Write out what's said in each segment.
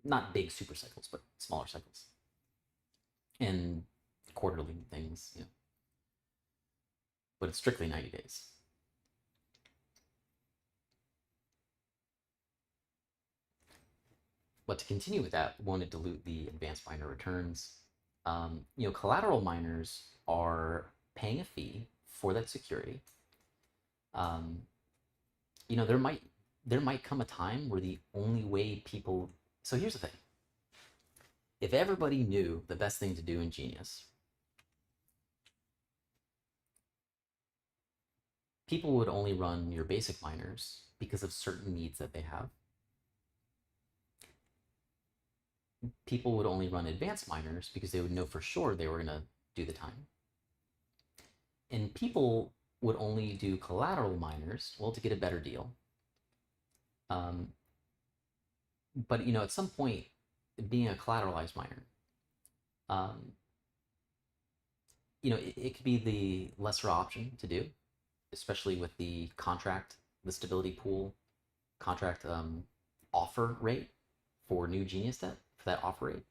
not big super cycles, but smaller cycles, and quarterly things, but it's strictly 90 days. But to continue with that, we want to dilute the advanced miner returns. Collateral miners are paying a fee for that security. There might come a time where the only way people. So here's the thing: if everybody knew the best thing to do in Genius, people would only run your basic miners because of certain needs that they have. People would only run advanced miners because they would know for sure they were going to do the time. And people would only do collateral miners, well, to get a better deal. But at some point, being a collateralized miner, it could be the lesser option to do, especially with the stability pool contract offer rate for new Genius debt, for that offer rate.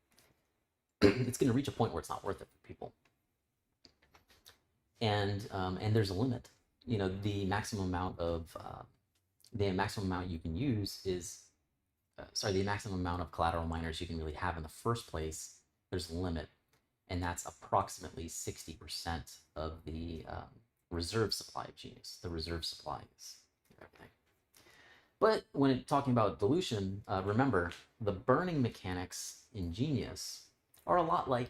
It's going to reach a point where it's not worth it for people. And there's a limit. The maximum amount you can use is, the maximum amount of collateral miners you can really have in the first place. There's a limit, and that's approximately 60% of the reserve supply of Genius. The reserve supply is everything. But when talking about dilution, remember the burning mechanics in Genius are a lot like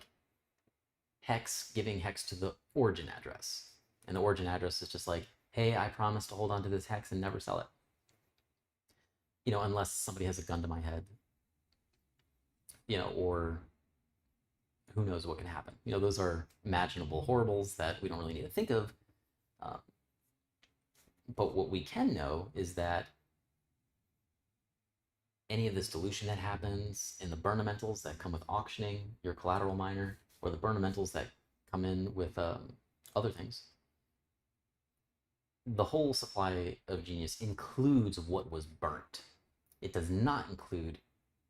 hex giving hex to the origin address. And the origin address is just like, hey, I promise to hold on to this hex and never sell it. Unless somebody has a gun to my head, or who knows what can happen. Those are imaginable horribles that we don't really need to think of. But what we can know is that any of this dilution that happens in the burnamentals that come with auctioning your collateral miner, or the burnamentals that come in with other things, the whole supply of Genius includes what was burnt. It does not include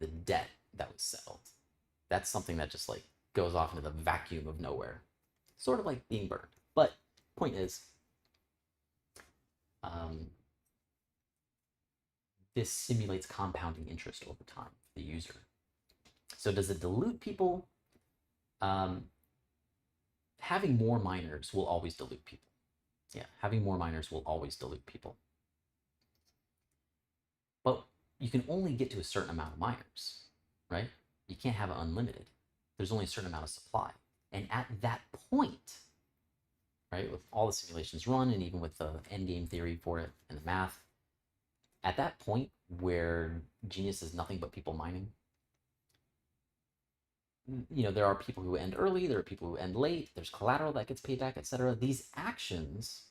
the debt that was settled. That's something that just goes off into the vacuum of nowhere, sort of like being burned. But point is, this simulates compounding interest over time for the user. So does it dilute people? Having more miners will always dilute people. Yeah, having more miners will always dilute people. But you can only get to a certain amount of miners, right? You can't have it unlimited. There's only a certain amount of supply. And at that point, right, with all the simulations run, and even with the endgame theory for it and the math, at that point where Genius is nothing but people mining, there are people who end early, there are people who end late, there's collateral that gets paid back, etc. These actions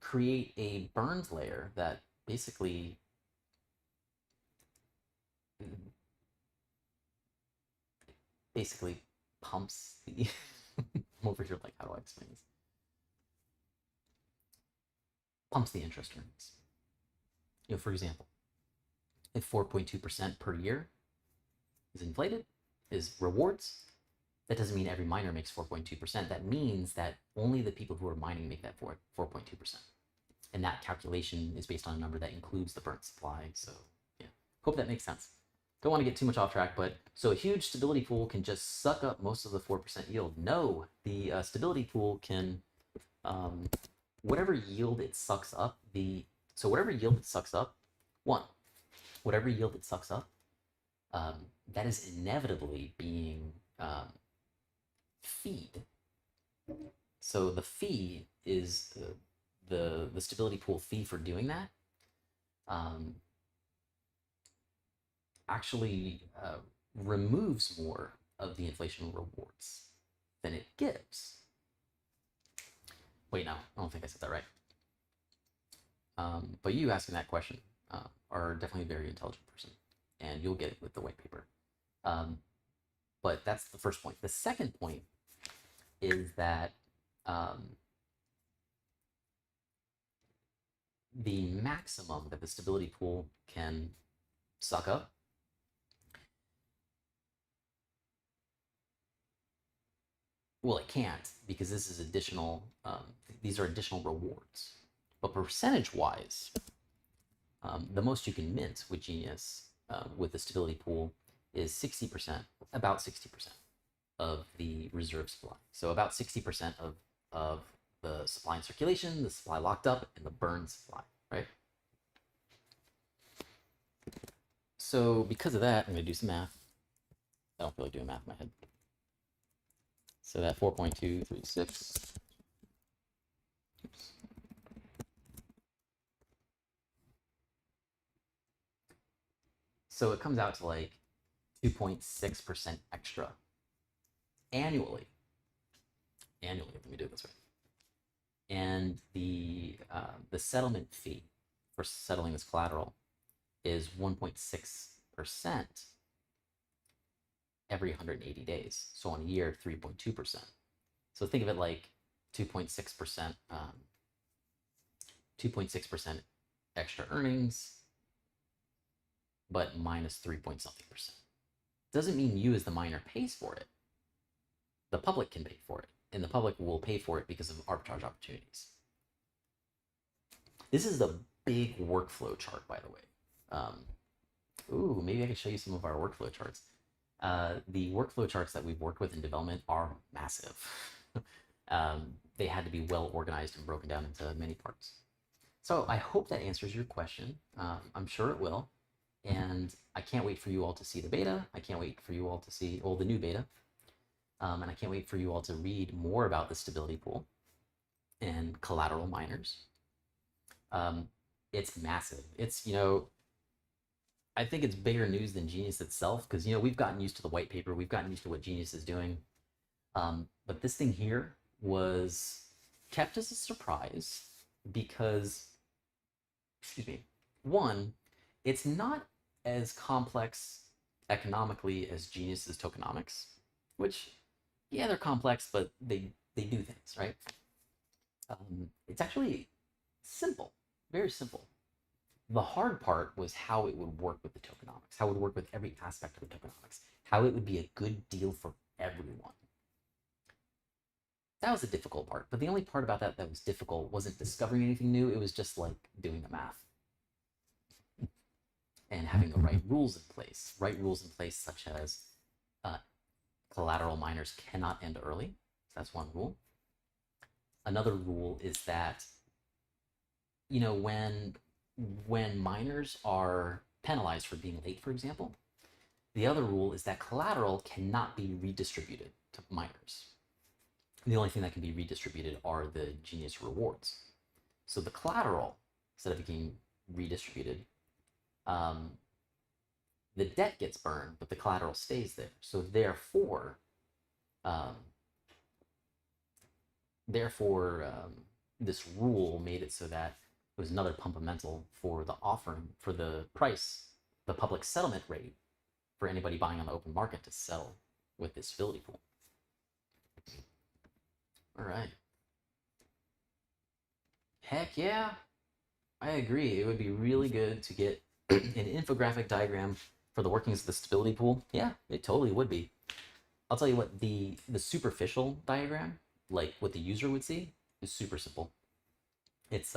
create a burned layer that basically pumps the I'm over here how do I explain this? Pumps the interest earnings. For example, if 4.2% per year is inflated, is rewards, that doesn't mean every miner makes 4.2%. That means that only the people who are mining make that 4.2%. And that calculation is based on a number that includes the burnt supply. So yeah, hope that makes sense. Don't want to get too much off track, but so a huge stability pool can just suck up most of the 4% yield. No, the stability pool can, whatever yield it sucks up, whatever yield it sucks up, that is inevitably being feed. So the fee is the stability pool fee for doing that. Actually removes more of the inflation rewards than it gives. Wait, no, I don't think I said that right. But you asking that question are definitely a very intelligent person, and you'll get it with the white paper. But that's the first point. The second point is that the maximum that the stability pool can suck up. Well, it can't, because this is additional, these are additional rewards. But percentage-wise, the most you can mint with Genius, with the stability pool, is 60%, about 60% of the reserve supply. So about 60% of the supply in circulation, the supply locked up, and the burn supply, right? So because of that, I'm going to do some math. I don't feel like doing math in my head. So that 4.236. Oops. So it comes out to like 2.6% extra annually. Annually, let me do it this way. And the settlement fee for settling this collateral is 1.6% every 180 days. So on a year, 3.2%. So think of it like 2.6%, 2.6% extra earnings, but minus 3 point something percent. Doesn't mean you as the miner pays for it. The public can pay for it, and the public will pay for it because of arbitrage opportunities. This is the big workflow chart, by the way. Ooh, maybe I can show you some of our workflow charts. The workflow charts that we've worked with in development are massive. They had to be well organized and broken down into many parts. So I hope that answers your question. I'm sure it will. And I can't wait for you all to see the beta. I can't wait for you all to see, the new beta. And I can't wait for you all to read more about the stability pool and collateral miners. It's massive. It's, I think it's bigger news than Genius itself, because, we've gotten used to the white paper. We've gotten used to what Genius is doing. But this thing here was kept as a surprise because, excuse me, one, it's not as complex economically as Genius's tokenomics, which, yeah, they're complex, but they do things, right? It's actually simple, very simple. The hard part was how it would work with the tokenomics, how it would work with every aspect of the tokenomics, how it would be a good deal for everyone. That was the difficult part, but the only part about that was difficult wasn't discovering anything new, it was just like doing the math. And having the right rules in place, such as collateral miners cannot end early. That's one rule. Another rule is that, when miners are penalized for being late, for example, the other rule is that collateral cannot be redistributed to miners. The only thing that can be redistributed are the Genius rewards. So the collateral, instead of being redistributed, the debt gets burned, but the collateral stays there. So therefore, this rule made it so that it was another pumpamental for the offering, for the price, the public settlement rate for anybody buying on the open market to settle with this stability pool. All right. Heck yeah, I agree. It would be really good to get an infographic diagram for the workings of the stability pool. Yeah, it totally would be. I'll tell you what, the superficial diagram, like what the user would see, is super simple. It's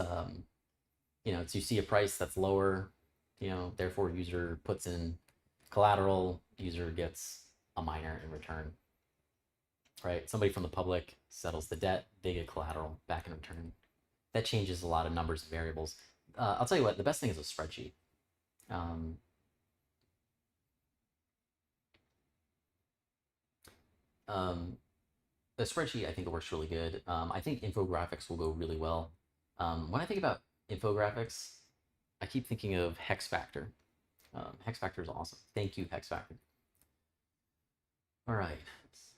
it's, you see a price that's lower, therefore user puts in collateral, user gets a miner in return, right? Somebody from the public settles the debt, they get collateral back in return. That changes a lot of numbers and variables. I'll tell you what, the best thing is a spreadsheet. The spreadsheet, I think it works really good. I think infographics will go really well. When I think about infographics, I keep thinking of Hex Factor. Hex Factor is awesome. Thank you, Hex Factor. All right, let's